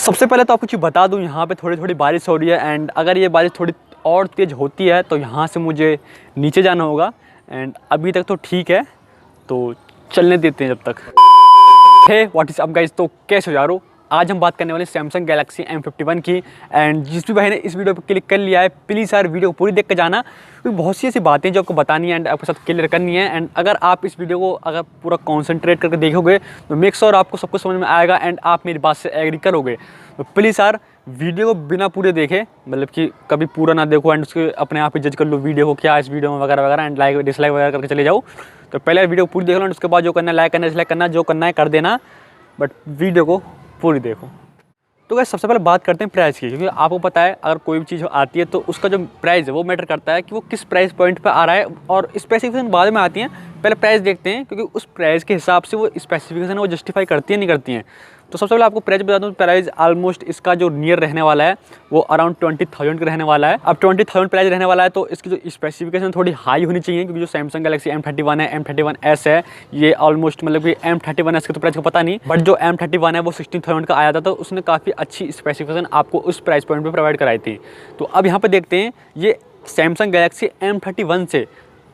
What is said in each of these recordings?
सबसे पहले तो आपको कुछ बता दूं, यहाँ पे थोड़ी थोड़ी बारिश हो रही है एंड अगर ये बारिश थोड़ी और तेज़ होती है तो यहाँ से मुझे नीचे जाना होगा एंड अभी तक तो ठीक है, तो चलने देते हैं जब तक। Hey what is up guys, तो कैसे हो यारो। आज हम बात करने वाले सैमसंग गैलेक्सी M51 की एंड जिस भी भाई ने इस वीडियो पर क्लिक कर लिया है प्लीज़ यार वीडियो को पूरी देख कर जाना, क्योंकि बहुत सी ऐसी बातें जो आपको बतानी है एंड आपके साथ क्लियर करनी है। एंड अगर आप इस वीडियो को अगर पूरा कॉन्सेंट्रेट करके देखोगे तो मेक श्योर आपको सब कुछ समझ में आएगा एंड आप मेरी बात से एग्री करोगे। तो प्लीज़ यार वीडियो को बिना पूरे देखे, मतलब कि कभी पूरा ना देखो एंड उसके अपने आप ही जज कर लो वीडियो को क्या इस वीडियो में वगैरह वगैरह एंड लाइक डिसलाइक वगैरह करके चले जाओ। तो पहले वीडियो पूरी देख लो एंड उसके बाद जो करना है लाइक करना डिसलाइक करना जो करना है कर देना, बट वीडियो को पूरी देखो। तो गाइस सबसे पहले बात करते हैं प्राइस की, क्योंकि आपको पता है अगर कोई भी चीज़ आती है तो उसका जो प्राइस है वो मैटर करता है कि वो किस प्राइस पॉइंट पे आ रहा है, और स्पेसिफिकेशन बाद में आती हैं। पहले प्राइस देखते हैं क्योंकि उस प्राइस के हिसाब से वो स्पेसिफिकेशन वो जस्टिफाई करती है नहीं करती हैं। तो सबसे पहले आपको प्राइस बता दूँ, प्राइस ऑलमोस्ट इसका जो नियर रहने वाला है वो अराउंड 20,000 का रहने वाला है। अब 20,000 प्राइस रहने वाला है तो इसकी जो स्पेसिफिकेशन थोड़ी हाई होनी चाहिए, क्योंकि जो सैमसंग गैलेक्सी M31 है, M31s है, ये ऑलमोस्ट मतलब कि M31s के तो प्राइस को पता नहीं, बट जो M31 है वो 16,000 का आया था, तो उसने काफ़ी अच्छी स्पेसिफिकेशन आपको उस प्राइस पॉइंट पर प्रोवाइड कराई थी। तो अब यहाँ पर देखते हैं ये सैमसंग गैलेक्सी M31 से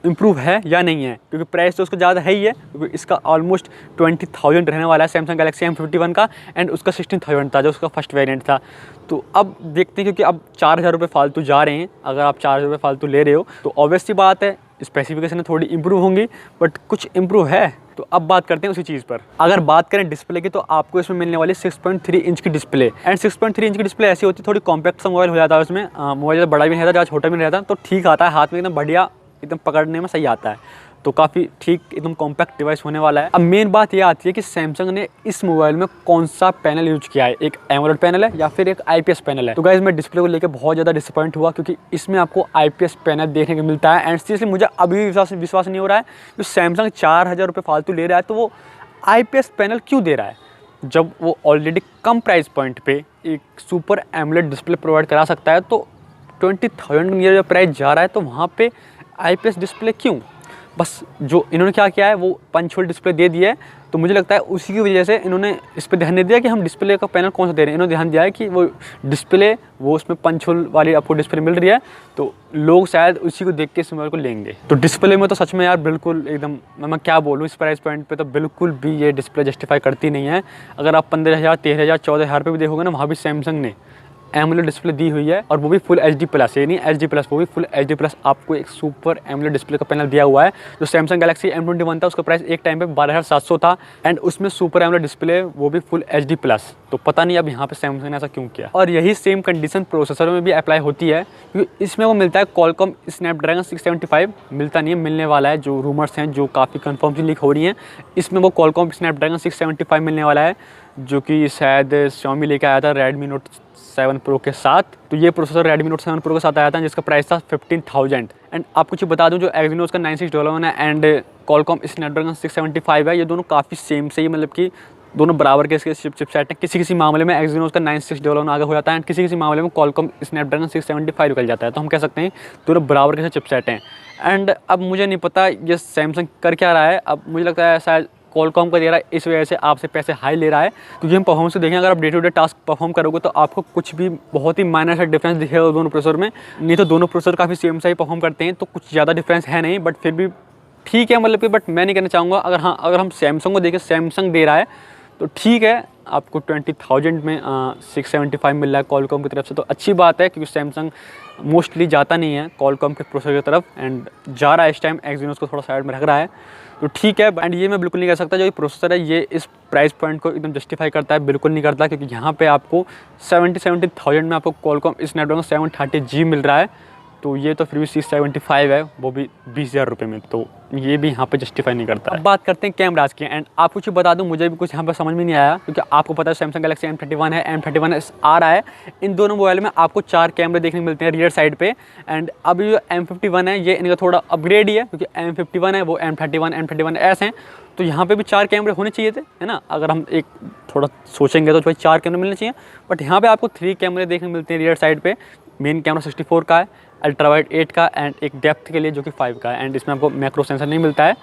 इम्प्रूव है या नहीं है, क्योंकि प्राइस तो उसका ज़्यादा है ही है, क्योंकि इसका ऑलमोस्ट 20,000 रहने वाला है सैमसंग गैलेक्सी M51 का एंड उसका 16,000 था जो उसका फर्स्ट वेरिएंट था। तो अब देखते हैं, क्योंकि अब 4,000 रुपये फालतू जा रहे हैं, अगर आप 4,000 रुपये फालतू ले रहे हो तो ऑब्वियस सी बात है स्पेसिफिकेशन थोड़ी इंप्रूव होंगी, बट कुछ इंप्रूव है। तो अब बात करते हैं उसी चीज़ पर। अगर बात करें डिस्प्ले की तो आपको इसमें मिलने वाली 6.3 इंच की डिस्प्ले एंड 6.3 इंच की डिस्प्ले ऐसी होती है, थोड़ी कॉम्पैक्ट सा मोबाइल हो जाता है उसमें, मोबाइल बड़ा भी नहीं रहता, ज़्यादा छोटा भी नहीं रहता, तो ठीक आता है हाथ में एकदम बढ़िया, एकदम पकड़ने में सही आता है, तो काफ़ी ठीक एकदम कॉम्पैक्ट डिवाइस होने वाला है। अब मेन बात ये आती है कि सैमसंग ने इस मोबाइल में कौन सा पैनल यूज किया है, एक एमोलेड पैनल है या फिर एक IPS पैनल है। तो गाइस मैं डिस्प्ले को लेकर बहुत ज़्यादा डिसअपॉइंट हुआ, क्योंकि इसमें आपको IPS पैनल देखने को मिलता है एंड सीरियसली मुझे अभी विश्वास नहीं हो रहा है कि सैमसंग 4,000 रुपये फालतू ले रहा है तो वो IPS पैनल क्यों दे रहा है, जब वो ऑलरेडी कम प्राइस पॉइंट पर एक सुपर एमोलेड डिस्प्ले प्रोवाइड करा सकता है। तो 20,000 नियर जो प्राइस जा रहा है तो वहाँ पर IPS डिस्प्ले क्यों? बस जो इन्होंने क्या किया है वो पंच होल डिस्प्ले दे दिया है, तो मुझे लगता है उसी की वजह से इन्होंने इस पर ध्यान नहीं दिया कि हम डिस्प्ले का पैनल कौन सा दे रहे हैं। इन्होंने ध्यान दिया है कि वो डिस्प्ले वो उसमें पंच होल वाली आपको डिस्प्ले मिल रही है, तो लोग शायद उसी को देख के इस मोबाइल को लेंगे। तो डिस्प्ले में तो सच में यार बिल्कुल एकदम मैं क्या बोलूँ, इस प्राइस पॉइंट पे तो बिल्कुल भी ये डिस्प्ले जस्टिफाई करती नहीं है। अगर आप 15,000, 13,000, 14,000 पे भी देखोगे ना, वहाँ भी सैमसंग ने एमोलेड डिस्प्ले दी हुई है, और वो भी फुल HD प्लस, ये नहीं HD प्लस, वो भी फुल HD प्लस आपको एक सुपर एमोलेड डिस्प्ले का पैनल दिया हुआ है। जो सैमसंग गैलेक्सी M21 था उसका प्राइस एक टाइम पे 12,700 था एंड उसमें सुपर एमोलेड डिस्प्ले वो भी फुल HD प्लस। तो पता नहीं अब यहाँ पे सैमसंग ने ऐसा क्यों किया। और यही सेम कंडीशन प्रोसेसर में भी अप्लाई होती है, क्योंकि इसमें वो मिलता है Qualcomm Snapdragon 675, मिलता नहीं है, मिलने वाला है, जो रूमर्स हैं जो काफ़ी कन्फर्म लीक हो रही हैं, इसमें वो Qualcomm Snapdragon 675 मिलने वाला है, जो कि शायद Xiaomi लेके आया था Redmi Note 7 Pro के साथ। तो ये प्रोसेसर Redmi Note 7 Pro के साथ आया था जिसका प्राइस था 15,000 एंड आपको कुछ बता दूं जो Exynos का 9611 है एंड Qualcomm Snapdragon 675 है, ये दोनों काफ़ी सेम से ही, मतलब कि दोनों बराबर के इसके चिपसेट हैं। किसी मामले में Exynos का 9611 आगे हो जाता है एंड किसी मामले में Qualcomm Snapdragon 675 निकल जाता है, तो हम कह सकते हैं दोनों बराबर के चिपसेट हैं। एंड अब मुझे नहीं पता ये सैमसंग कर क्या रहा है, अब मुझे लगता है शायद Qualcomm का दे रहा है, इस वजह से आपसे पैसे हाई ले रहा है, क्योंकि हम परफॉर्मेंस देखें, अगर आप day to day task perform करोगे तो आपको कुछ भी बहुत ही माइनर सा डिफरेंस दिखेगा दोनों प्रोसेसर में, नहीं तो दोनों प्रोसेसर काफ़ी सेम सा ही परफॉर्म करते हैं, तो कुछ ज़्यादा डिफरेंस है नहीं, बट फिर भी ठीक है, मतलब कि बट मैं नहीं कहना चाहूँगा। अगर हम सैमसंग को देखें, सैमसंग दे रहा है तो ठीक है, आपको 20,000 में 675 मिल रहा है Qualcomm की तरफ से, तो अच्छी बात है, क्योंकि सैमसंग मोस्टली जाता नहीं है Qualcomm के प्रोसेसर की तरफ एंड जा रहा है इस टाइम Exynos को थोड़ा साइड में रख रहा है, तो ठीक है। एंड ये मैं बिल्कुल नहीं कह सकता जो ये प्रोसेसर है ये इस प्राइस पॉइंट को एकदम जस्टिफाई करता है, बिल्कुल नहीं करता, क्योंकि यहाँ पे आपको 70,000 में आपको Qualcomm Snapdragon 730G मिल रहा है, तो ये तो फिर भी 675 है, वो भी 20,000 रुपये में, तो ये भी यहाँ पे जस्टिफाई नहीं करता। अब बात करते हैं कैमराज की एंड आप कुछ बता दूं, मुझे भी कुछ यहाँ पे समझ में नहीं आया, क्योंकि आपको पता है सैमसंग गैलेक्सी M31 है, M31s आ रहा है, इन दोनों मोबाइल में आपको 4 कैमरे देखने को मिलते हैं रियर साइड पे एंड अभी जो M51 है ये इनका थोड़ा अपग्रेड ही है, क्योंकि M51 है वो M31, M31s हैं, तो यहाँ पे भी 4 कैमरे होने चाहिए थे, है ना। अगर हम एक थोड़ा सोचेंगे तो भाई 4 कैमरे मिलने चाहिए, बट यहाँ पे आपको 3 कैमरे देखने को मिलते हैं रियर साइड पे। मेन कैमरा 64 का है, अल्ट्रा वाइड 8 का एंड एक डेप्थ के लिए जो कि 5 का है एंड इसमें आपको मैक्रो सेंसर नहीं मिलता है।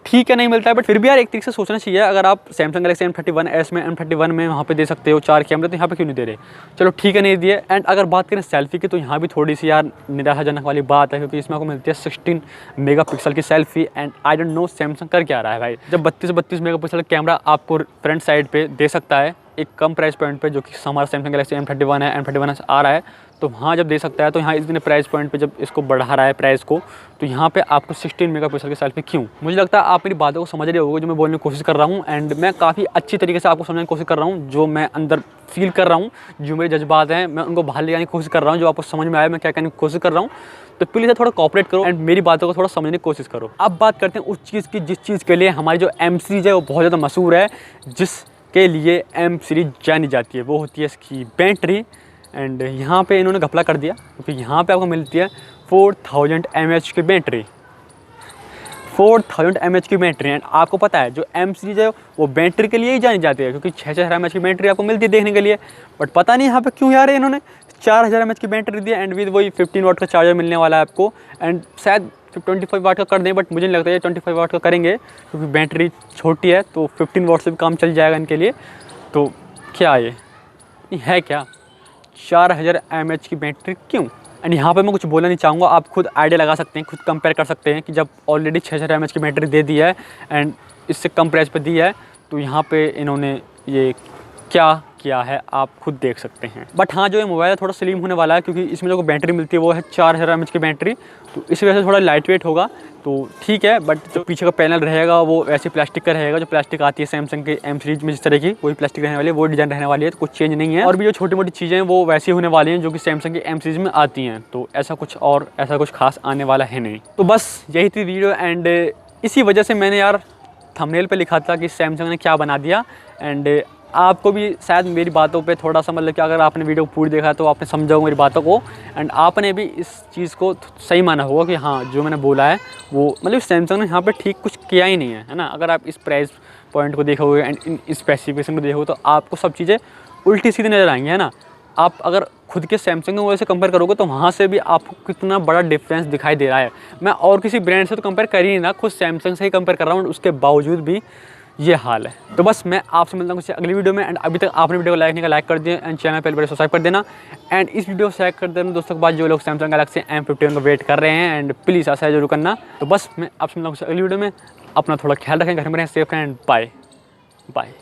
ठीक है नहीं मिलता है, बट फिर भी यार एक तरीके से सोचना चाहिए। अगर आप सैमसंग गैलेक्सी M31s में M31 में वहाँ पे दे सकते हो 4 कैमरे, तो यहाँ पे क्यों नहीं दे रहे? चलो ठीक है नहीं दिए। एंड अगर बात करें सेल्फी की, तो यहाँ भी थोड़ी सी यार निराशाजनक वाली बात है, क्योंकि इसमें आपको मिलती है 16 मेगापिक्सल की selfie. And I don't know Samsung कर क्या रहा है भाई, जब 32 मेगापिक्सल कैमरा आपको फ्रंट साइड पर दे सकता है एक कम प्राइस पॉइंट पे, जो कि हमारा सैमसंग गैलेक्सी M31 है, M31s आ रहा है, तो वहाँ जब दे सकता है, तो यहाँ इतने प्राइस पॉइंट पे जब इसको बढ़ा रहा है प्राइस को, तो यहाँ पे आपको 16 मेगापिक्सल की सेल्फी क्यों? मुझे लगता है आप मेरी बातों को समझ रहे होगे जो मैं बोलने की कोशिश कर रहा हूँ। एंड मैं काफ़ी अच्छी तरीके से आपको समझने की कोशिश कर रहा हूँ, जो मैं अंदर फील कर रहा हूँ, जो मेरे जज्बात हैं, मैं उनको बाहर ले जाने की कोशिश कर रहा हूँ, जो आपको समझ में आया मैं क्या कहने की कोशिश कर रहा हूँ। तो प्लीज़ थोड़ा कोऑपरेट करो एंड मेरी बातों को थोड़ा समझने की कोशिश करो। अब बात करते हैं उस चीज़ की जिस चीज़ के लिए हमारी जो M सीरीज़ है वो बहुत ज़्यादा मशहूर है, जिसके लिए M सीरीज़ जानी जाती है, वो होती है इसकी बैटरी। एंड यहाँ पे इन्होंने घपला कर दिया, क्योंकि यहाँ पे आपको मिलती है 4000 mAh की बैटरी, 4000 mAh की बैटरी। एंड आपको पता है जो M सीरीज़ है वो बैटरी के लिए ही जानी जाती है, क्योंकि 6000 mAh की बैटरी आपको मिलती है देखने के लिए। बट पता नहीं यहाँ पे क्यों यार इन्होंने 4000 mAh की बैटरी दी एंड विद वही 15 वाट का चार्जर मिलने वाला है आपको। एंड शायद 25 वाट का कर दें, बट मुझे नहीं लगता है 25 वाट का करेंगे, क्योंकि बैटरी छोटी है, तो 15 वाट से भी काम चल जाएगा इनके लिए। तो क्या ये है क्या 4000 mAh की बैटरी क्यों? एंड यहाँ पे मैं कुछ बोलना नहीं चाहूँगा, आप खुद आइडिया लगा सकते हैं, खुद कंपेयर कर सकते हैं कि जब ऑलरेडी 6000 mAh की बैटरी दे दी है एंड इससे कम प्राइस पे दी है, तो यहाँ पे इन्होंने ये क्या किया है आप खुद देख सकते हैं। बट हाँ, जो ये मोबाइल है थोड़ा स्लिम होने वाला है, क्योंकि इसमें जो बैटरी मिलती है वो है 4000 mAh की बैटरी, तो इस वजह से थोड़ा लाइट वेट होगा, तो ठीक है। बट जो पीछे का पैनल रहेगा वो ऐसे प्लास्टिक का रहेगा, जो प्लास्टिक आती है सैमसंग के M सीरीज में जिस तरह की, वही प्लास्टिक रहने वाली है, वो डिज़ाइन रहने वाली है, तो कुछ चेंज नहीं है। और भी जो छोटी मोटी चीज़ें हैं वो वैसी होने वाली हैं जो कि सैमसंग के M सीरीज में आती हैं, तो ऐसा कुछ खास आने वाला है नहीं। तो बस यही थी वीडियो, एंड इसी वजह से मैंने यार थंबनेल पे लिखा था कि सैमसंग ने क्या बना दिया। एंड आपको भी शायद मेरी बातों पे थोड़ा सा, मतलब कि अगर आपने वीडियो पूरी देखा तो आपने समझा होगा मेरी बातों को, एंड आपने भी इस चीज़ को सही माना होगा कि हाँ जो मैंने बोला है वो, मतलब सैमसंग ने यहाँ पे ठीक कुछ किया ही नहीं है ना। अगर आप इस प्राइस पॉइंट को देखोगे एंड इन स्पेसिफिकेशन को देखोगे, तो आपको सब चीज़ें उल्टी सीधी नज़र आएंगी, है ना। आप अगर खुद के सैमसंग के मोबाइल से कंपेयर करोगे, तो वहाँ से भी आपको कितना बड़ा डिफरेंस दिखाई दे रहा है। मैं और किसी ब्रांड से तो कंपेयर कर ही नहीं रहा, खुद सैमसंग से ही कंपेयर कर रहा हूँ, उसके बावजूद भी ये हाल है। तो बस मैं आपसे मिलता हूँ किसी अगली वीडियो में। एंड अभी तक आपने वीडियो को लाइक नहीं का लाइक कर दिया, एंड चैनल पर पहले सब्सक्राइब कर देना, एंड इस वीडियो को शेयर कर देना दोस्तों के बाद जो लोग सैमसंग गैलेक्सी M51 को वेट कर रहे हैं, एंड प्लीज़ ऐसा जरूर करना। तो बस मैं आपसे मिलता हूँ किसी अगली वीडियो में। अपना थोड़ा ख्याल रखें, घर में रहें, सेफ रहें, एंड बाय बाय।